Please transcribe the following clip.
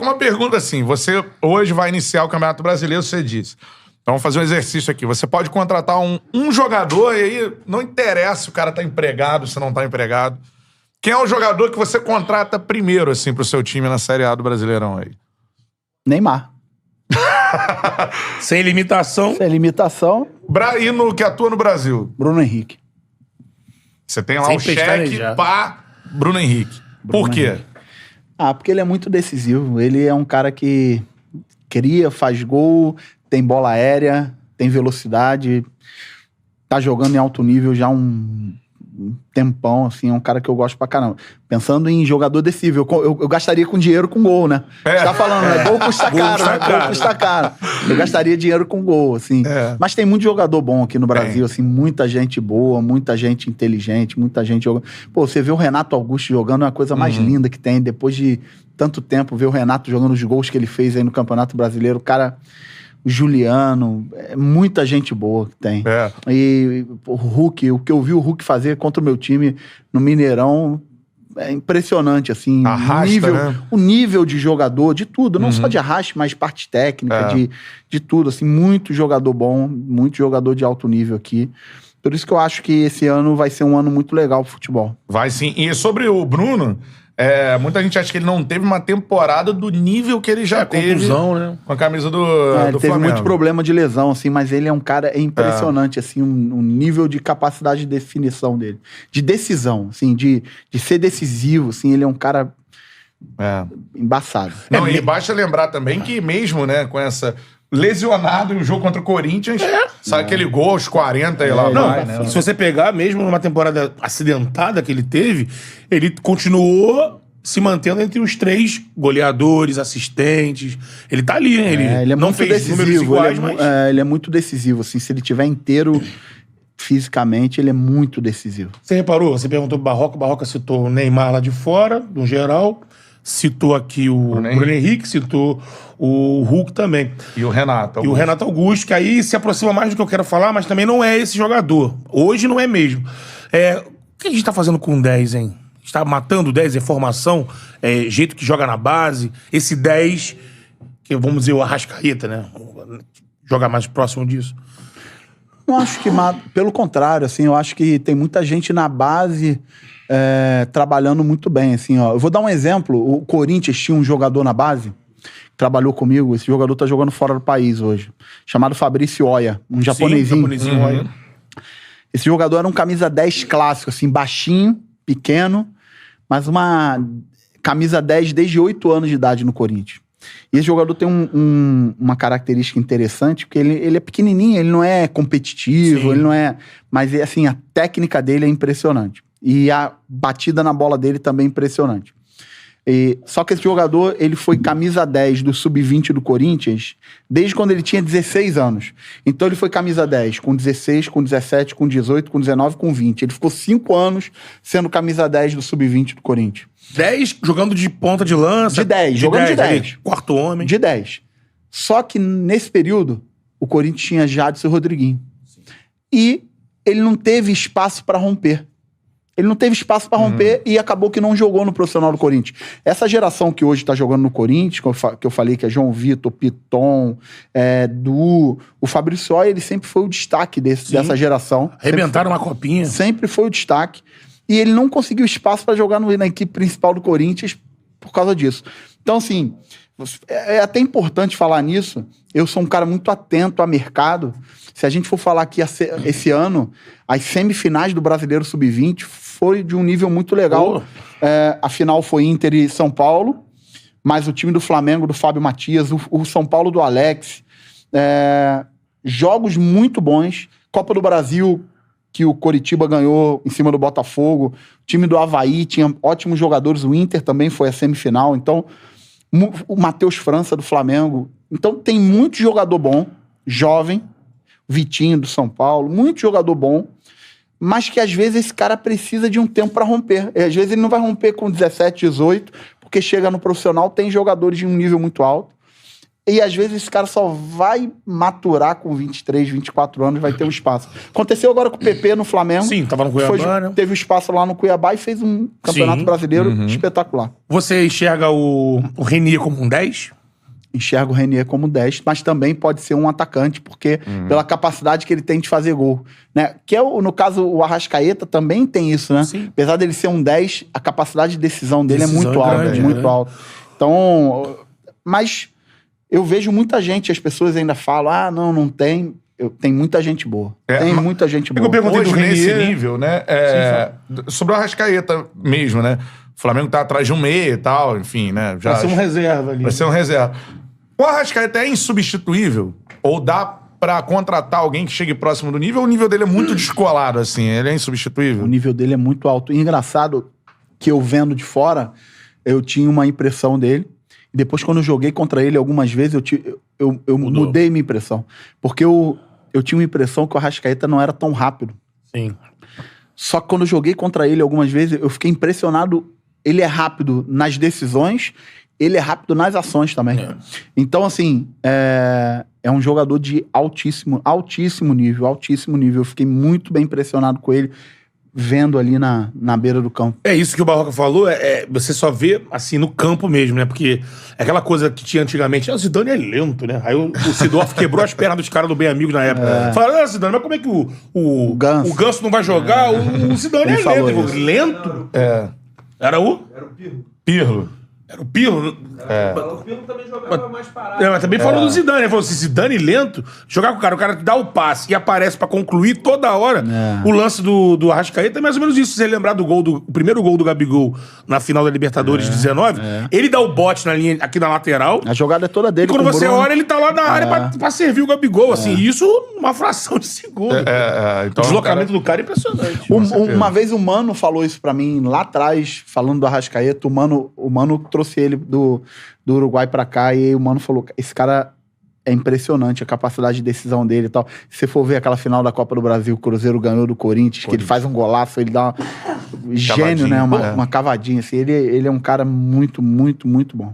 Uma pergunta assim, você hoje vai iniciar o Campeonato Brasileiro, você disse. Então vamos fazer um exercício aqui. Você pode contratar um jogador e aí não interessa se o cara tá empregado, se não tá empregado. Quem é o jogador que você contrata primeiro, assim, pro seu time na Série A do Brasileirão aí? Neymar. Sem limitação. Sem limitação. E que atua no Brasil? Bruno Henrique. Você tem lá Sem o cheque, pestanejar. pá, Bruno Henrique. Por quê? Porque ele é muito decisivo. Ele é um cara que cria, faz gol, tem bola aérea, tem velocidade, tá jogando em alto nível já um tempão, assim, é um cara que eu gosto pra caramba. Pensando em jogador decisivo, eu gastaria com dinheiro com gol, né? Você tá falando, né? Gol custa caro, né? Gol custa caro. Eu gastaria dinheiro com gol, assim. Mas tem muito jogador bom aqui no Brasil, assim, muita gente boa, muita gente inteligente, muita gente jogando. Pô, você vê o Renato Augusto jogando, é uma coisa mais linda que tem, depois de tanto tempo, ver o Renato jogando os gols que ele fez aí no Campeonato Brasileiro, o cara... O Juliano, muita gente boa que tem. E o Hulk, o que eu vi o Hulk fazer contra o meu time no Mineirão é impressionante, assim. Arrasta, né? O nível de jogador, de tudo. Não só de arraste, mas parte técnica, de tudo. Assim, muito jogador bom, muito jogador de alto nível aqui. Por isso que eu acho que esse ano vai ser um ano muito legal pro futebol. Vai sim. E sobre o Bruno... muita gente acha que ele não teve uma temporada do nível que ele já teve. Contusão, né? Com a camisa do Ele teve Flamengo. muito problema de lesão, assim, mas ele é um cara impressionante, assim, um nível de capacidade de definição dele. De decisão, assim, de ser decisivo, assim, ele é um cara embaçado. Não, e basta lembrar também que mesmo, né, com essa... lesionado no jogo contra o Corinthians, sabe aquele gol aos 40 e lá vai, né? Se você pegar, mesmo numa temporada acidentada que ele teve, ele continuou se mantendo entre os 3 goleadores, assistentes. Ele tá ali, né? Ele é não muito fez números decisivo. iguais, mas... Ele é muito decisivo, assim, se ele tiver inteiro fisicamente, ele é muito decisivo. Você reparou? Você perguntou pro Barroca, o Barroca citou o Neymar lá de fora, no geral, citou aqui o Bruno Henrique, citou o Hulk também. E o Renato Augusto. E o Renato Augusto, que aí se aproxima mais do que eu quero falar, mas também não é esse jogador. Hoje não é mesmo. O que a gente tá fazendo com o 10, hein? A gente tá matando o 10, formação, jeito que joga na base. Esse 10, que vamos dizer o Arrascaeta, né? Jogar mais próximo disso. Não acho que... Pelo contrário, assim, eu acho que tem muita gente na base... trabalhando muito bem, assim, ó. Eu vou dar um exemplo. O Corinthians tinha um jogador na base, que trabalhou comigo. Esse jogador tá jogando fora do país hoje, chamado Fabrício Oia, um japonesinho. Oia. Esse jogador era um camisa 10 clássico, assim, baixinho, pequeno, mas uma camisa 10 desde 8 anos de idade no Corinthians. E esse jogador tem uma característica interessante, porque ele é pequenininho, ele não é competitivo, ele não é... Mas, assim, a técnica dele é impressionante. E a batida na bola dele também é impressionante. Só que esse jogador, ele foi camisa 10 do Sub-20 do Corinthians desde quando ele tinha 16 anos. Então ele foi camisa 10 com 16, com 17, com 18, com 19, com 20. Ele ficou 5 anos sendo camisa 10 do Sub-20 do Corinthians. 10 jogando de ponta de lança. De 10, jogando de 10. Ali, quarto homem. De 10. Só que nesse período, o Corinthians tinha Jadson e Rodriguinho. E ele não teve espaço para romper. Ele não teve espaço para romper e acabou que não jogou no profissional do Corinthians. Essa geração que hoje tá jogando no Corinthians, que eu falei que é João Vitor, Piton, Du, o Fabrício Oia, ele sempre foi o destaque dessa geração. Arrebentaram uma copinha. Sempre foi o destaque. E ele não conseguiu espaço para jogar na equipe principal do Corinthians por causa disso. Então, assim, é até importante falar nisso. Eu sou um cara muito atento a mercado. Se a gente for falar aqui esse ano, as semifinais do Brasileiro Sub-20 foi de um nível muito legal. A final foi Inter e São Paulo, mas o time do Flamengo, do Fábio Matias, o São Paulo do Alex. Jogos muito bons. Copa do Brasil, que o Coritiba ganhou em cima do Botafogo. O time do Avaí tinha ótimos jogadores. O Inter também foi a semifinal. Então, o Matheus França do Flamengo. Então, tem muito jogador bom, jovem. Vitinho do São Paulo, muito jogador bom, mas que às vezes esse cara precisa de um tempo para romper. Às vezes ele não vai romper com 17, 18, porque chega no profissional, tem jogadores de um nível muito alto. E às vezes esse cara só vai maturar com 23, 24 anos, vai ter um espaço. Aconteceu agora com o PP no Flamengo. Sim, tava no Cuiabá, né? Teve um espaço lá no Cuiabá e fez um campeonato brasileiro espetacular. Você enxerga o Renier como um 10? Enxergo o Renier como 10, mas também pode ser um atacante, porque pela capacidade que ele tem de fazer gol. Né? Que é, no caso, o Arrascaeta também tem isso, né? Sim. Apesar dele ser um 10, a capacidade de decisão dele é Decisão muito é alta, grande, muito né? alta. Então, mas eu vejo muita gente, as pessoas ainda falam, não tem. Tem muita gente boa. Tem muita gente boa. Eu perguntei Hoje, do nesse Renier, nível, né? Sobre o Arrascaeta mesmo, né? O Flamengo tá atrás de um meia e tal, enfim, né? vai ser um reserva ali. Vai ser um reserva. O Arrascaeta é insubstituível? Ou dá pra contratar alguém que chegue próximo do nível? Ou o nível dele é muito descolado, assim? Ele é insubstituível? O nível dele é muito alto. E engraçado que eu vendo de fora, eu tinha uma impressão dele. E depois, quando eu joguei contra ele algumas vezes, eu mudei minha impressão. Porque eu tinha uma impressão que o Arrascaeta não era tão rápido. Sim. Só que quando eu joguei contra ele algumas vezes, eu fiquei impressionado. Ele é rápido nas decisões, ele é rápido nas ações também. Então, assim, é um jogador de altíssimo nível. Eu fiquei muito bem impressionado com ele, vendo ali na beira do campo. É isso que o Barroca falou, você só vê, assim, no campo mesmo, né? Porque é aquela coisa que tinha antigamente, o Zidane é lento, né? Aí o Sidorf quebrou as pernas dos caras do Bem Amigo na época. Falaram, Zidane, mas como é que o Ganso não vai jogar? O Zidane Ele é falou lento. isso. Lento? Era o Pirlo. Era o Pirlo? O Pirlo também jogava mais parado. Mas também falou do Zidane. Ele falou assim, Zidane lento, jogar com o cara dá o passe e aparece pra concluir toda hora. O lance do Arrascaeta é mais ou menos isso. Se você lembrar do primeiro gol do Gabigol na final da Libertadores 19, ele dá o bote na linha, aqui na lateral. A jogada é toda E dele. quando com o você Bruno. olha, ele tá lá na área pra servir o Gabigol. Assim, isso uma fração de segundo. Então, O deslocamento do cara é impressionante. Uma vez o Mano falou isso pra mim lá atrás, falando do Arrascaeta. O Mano trouxe ele do Uruguai pra cá e o Mano falou: esse cara é impressionante, a capacidade de decisão dele e tal. Se você for ver aquela final da Copa do Brasil, o Cruzeiro ganhou do Corinthians, que ele faz um golaço, ele dá gênio, né? Uma cavadinha. Assim. Ele é um cara muito, muito, muito bom.